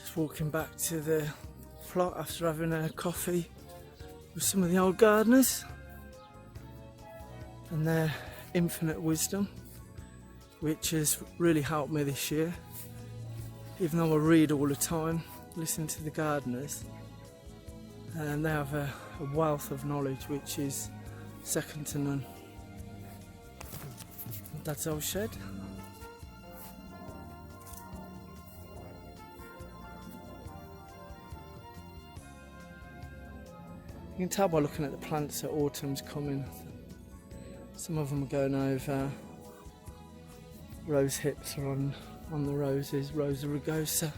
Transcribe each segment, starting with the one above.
Just walking back to the plot after having a coffee with some of the old gardeners and their infinite wisdom, which has really helped me this year. Even though I read all the time, listen to the gardeners, and they have a wealth of knowledge which is second to none. Dad's old shed. You can tell by looking at the plants that autumn's coming. Some of them are going over. Rose hips are on the roses, Rosa rugosa.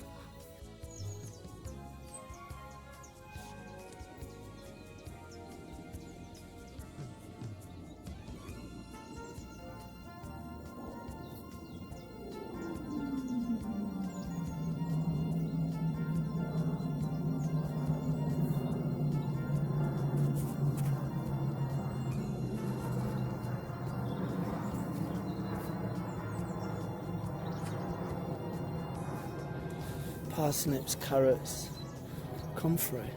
Parsnips, carrots, comfrey.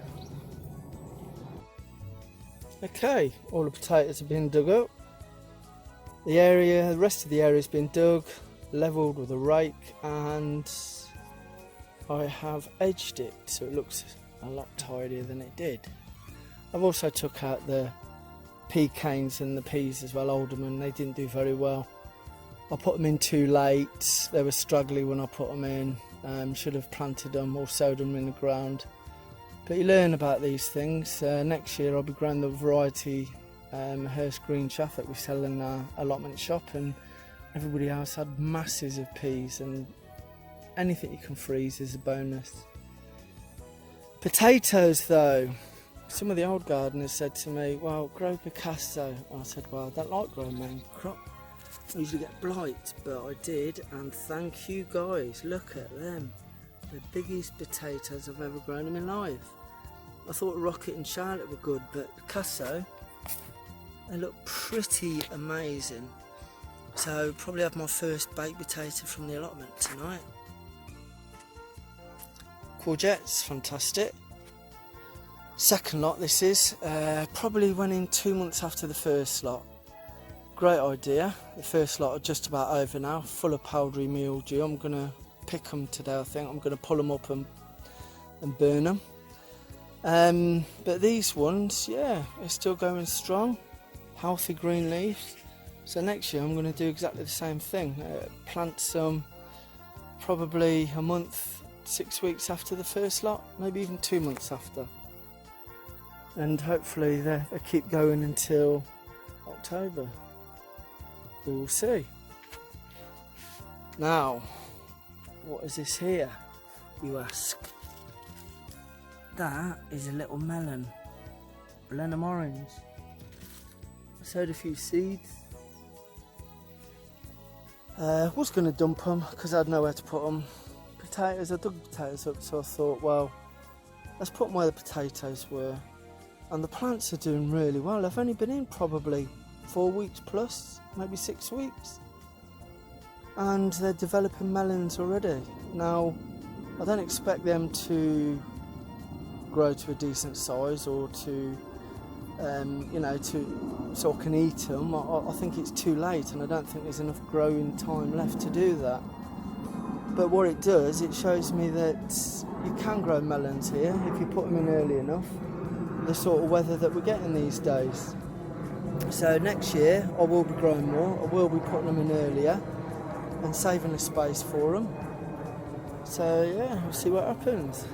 Okay, all the potatoes have been dug up. The rest of the area has been dug, levelled with a rake, and I have edged it so it looks a lot tidier than it did. I've also took out the pea canes and the peas as well, Allotment. They didn't do very well. I put them in too late. They were straggly when I put them in. Should have planted them or sowed them in the ground. But you learn about these things. Next year I'll be growing the variety Hearst green chaff that we sell in our allotment shop, and everybody else had masses of peas, and anything you can freeze is a bonus. Potatoes though, some of the old gardeners said to me, well, grow Picasso. I said, well, I don't like growing main crop. I usually get blight, but I did, and thank you guys, look at them. The biggest potatoes I've ever grown in my life. I thought Rocket and Charlotte were good, but Picasso, they look pretty amazing. So probably have my first baked potato from the allotment tonight. Courgettes, fantastic. Second lot this is, probably went in 2 months after the first lot. Great idea. The first lot are just about over now, full of powdery mildew. I'm going to pick them today, I think. I'm going to pull them up and burn them. But these ones, yeah, they're still going strong. Healthy green leaves. So next year I'm going to do exactly the same thing. Plant some probably a month, 6 weeks after the first lot, maybe even 2 months after. And hopefully they keep going until October. We will see. Now, what is this here, you ask? That is a little melon, Blenheim orange. I sowed a few seeds. Was going to dump them because I had nowhere to put them. Potatoes, I dug potatoes up, so I thought, well, let's put them where the potatoes were. And the plants are doing really well. They've only been in probably 4 weeks plus, maybe 6 weeks, and they're developing melons already. Now, I don't expect them to grow to a decent size or to, so I can eat them. I think it's too late, and I don't think there's enough growing time left to do that. But what it does, it shows me that you can grow melons here if you put them in early enough. The sort of weather that we're getting these days. So next year I will be growing more, I will be putting them in earlier and saving the space for them. So yeah, we'll see what happens.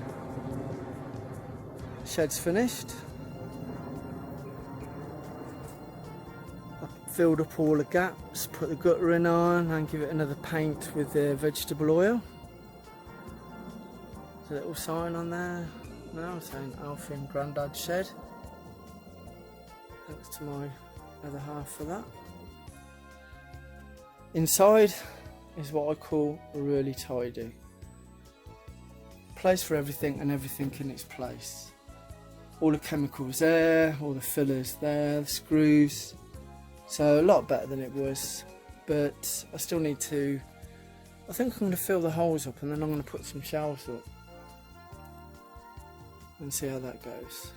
Shed's finished. I filled up all the gaps, put the guttering on and give it another paint with the vegetable oil. There's a little sign on there now saying Alfie and Grandad's shed. Thanks to my other half for that. Inside is what I call really tidy. Place for everything and everything in its place. All the chemicals there, all the fillers there, the screws. So a lot better than it was, but I still need to, I think I'm going to fill the holes up and then I'm going to put some shelves up. and see how that goes.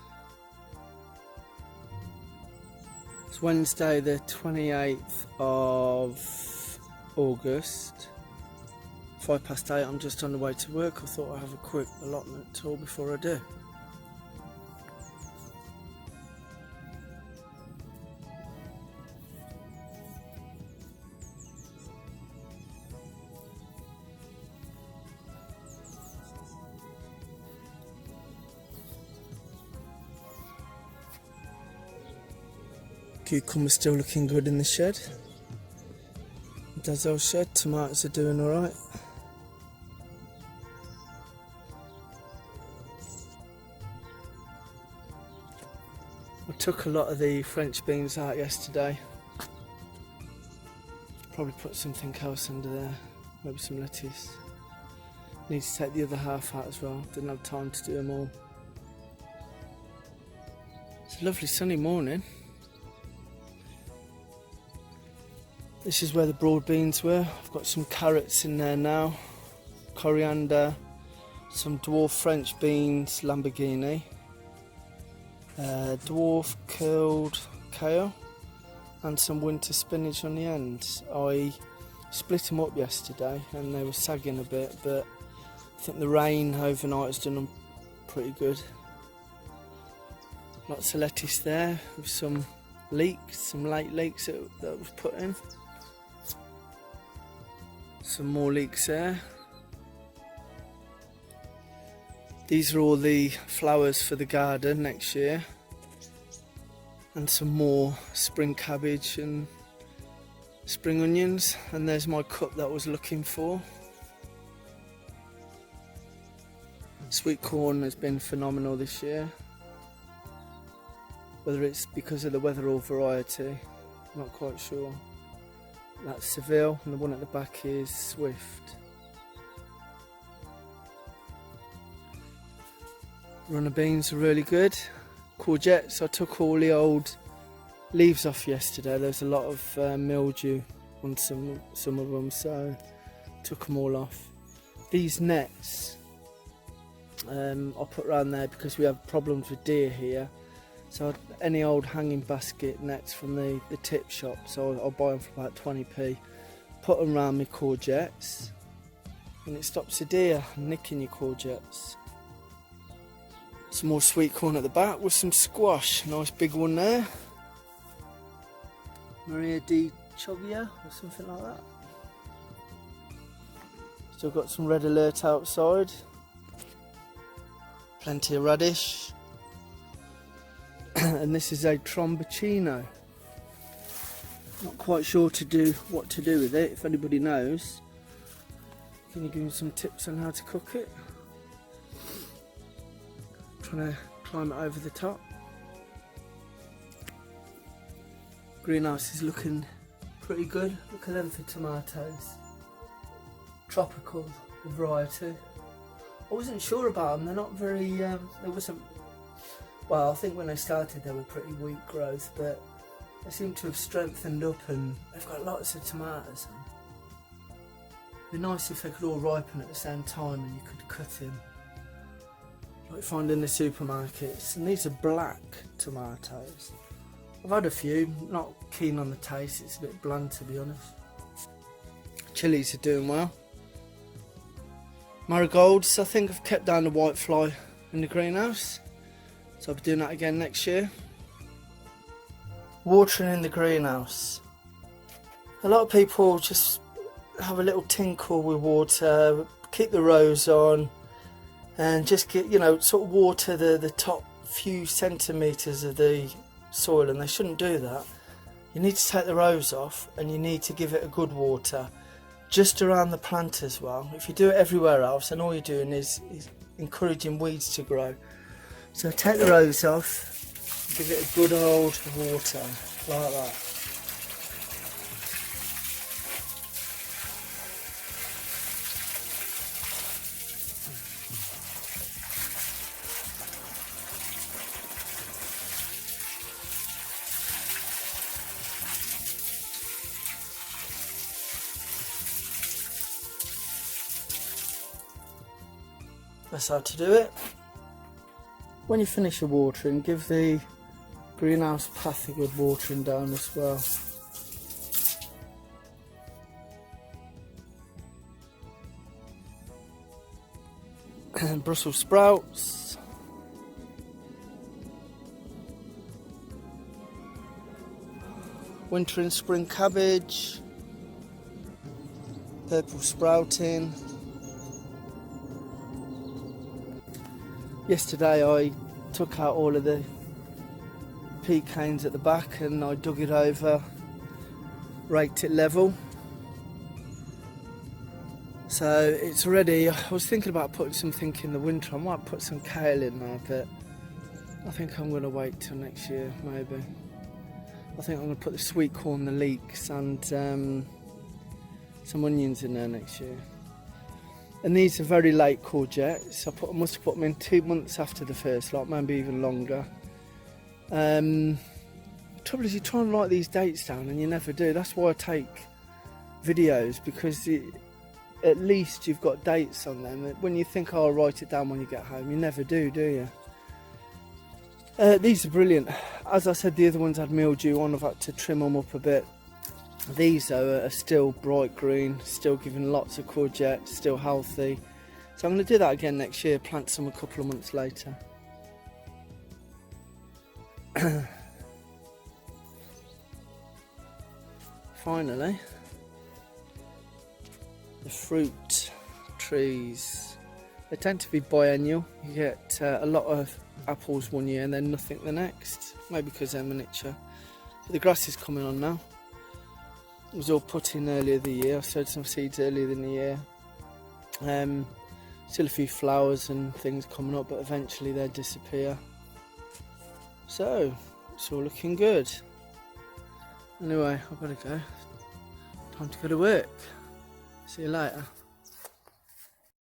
It's Wednesday the 28th of August, 8:05. I'm just on the way to work. I thought I'd have a quick allotment tour before I do. Cucumber's still looking good in the shed. Dazzle shed, tomatoes are doing alright. I took a lot of the French beans out yesterday. Probably put something else under there, maybe some lettuce. Need to take the other half out as well, didn't have time to do them all. It's a lovely sunny morning. This is where the broad beans were. I've got some carrots in there now, coriander, some dwarf French beans, Lamborghini, dwarf curled kale, and some winter spinach on the end. I split them up yesterday and they were sagging a bit, but I think the rain overnight has done them pretty good. Lots of lettuce there with some leeks, some late leeks that was put in. Some more leeks there. These are all the flowers for the garden next year. And some more spring cabbage and spring onions. And there's my cup that I was looking for. Sweet corn has been phenomenal this year. Whether it's because of the weather or variety, I'm not quite sure. That's Seville, and the one at the back is Swift. Runner beans are really good. Courgettes, I took all the old leaves off yesterday. There's a lot of mildew on some of them, so took them all off. These nets I put around there because we have problems with deer here. So any old hanging basket nets from the tip shop, so I'll buy them for about 20p. Put them around my courgettes, and it stops the deer nicking your courgettes. Some more sweet corn at the back with some squash, nice big one there. Maria di Chovia or something like that. Still got some red alert outside. Plenty of radish. And this is a tromboncino. Not quite sure what to do with it. If anybody knows, can you give me some tips on how to cook it? Trying to climb it over the top. Greenhouse is looking pretty good. Look at them for tomatoes. Tropical variety. I wasn't sure about them. They're not very. There wasn't. Well, I think when they started they were pretty weak growth, but they seem to have strengthened up and they've got lots of tomatoes. It'd be nice if they could all ripen at the same time and you could cut them, like you find in the supermarkets. And these are black tomatoes. I've had a few, not keen on the taste, it's a bit bland to be honest. Chilies are doing well. Marigolds, I think I've kept down the whitefly in the greenhouse. So I'll be doing that again next year. Watering in the greenhouse. A lot of people just have a little tinkle with water, keep the rows on, and just get, sort of water the top few centimetres of the soil, and they shouldn't do that. You need to take the rows off and you need to give it a good water just around the plant as well. If you do it everywhere else, then all you're doing is encouraging weeds to grow. So take the rows off, give it a good old water, like that. That's how to do it. when you finish your watering, give the greenhouse path a good watering down as well. And Brussels sprouts. Winter and spring cabbage. Purple sprouting. Yesterday I took out all of the pea canes at the back and I dug it over, raked it level. So it's ready. I was thinking about putting something in the winter. I might put some kale in there, but I think I'm going to wait till next year, maybe. I think I'm going to put the sweet corn, the leeks and some onions in there next year. And these are very late courgettes. I must have put them in 2 months after the first lot, maybe even longer. The trouble is you try and write these dates down and you never do. That's why I take videos, because at least you've got dates on them. When you think, oh, I'll write it down when you get home, you never do you? These are brilliant. As I said, the other ones had mildew on. I've had to trim them up a bit. These are still bright green, still giving lots of courgette, still healthy. So I'm going to do that again next year, plant some a couple of months later. Finally, the fruit trees. They tend to be biennial. You get a lot of apples one year and then nothing the next, maybe because they're miniature. But the grass is coming on now. It was all put in earlier the year. I sowed some seeds earlier in the year. Still a few flowers and things coming up, but eventually they'll disappear. So it's all looking good. Anyway, I've got to go. Time to go to work. See you later.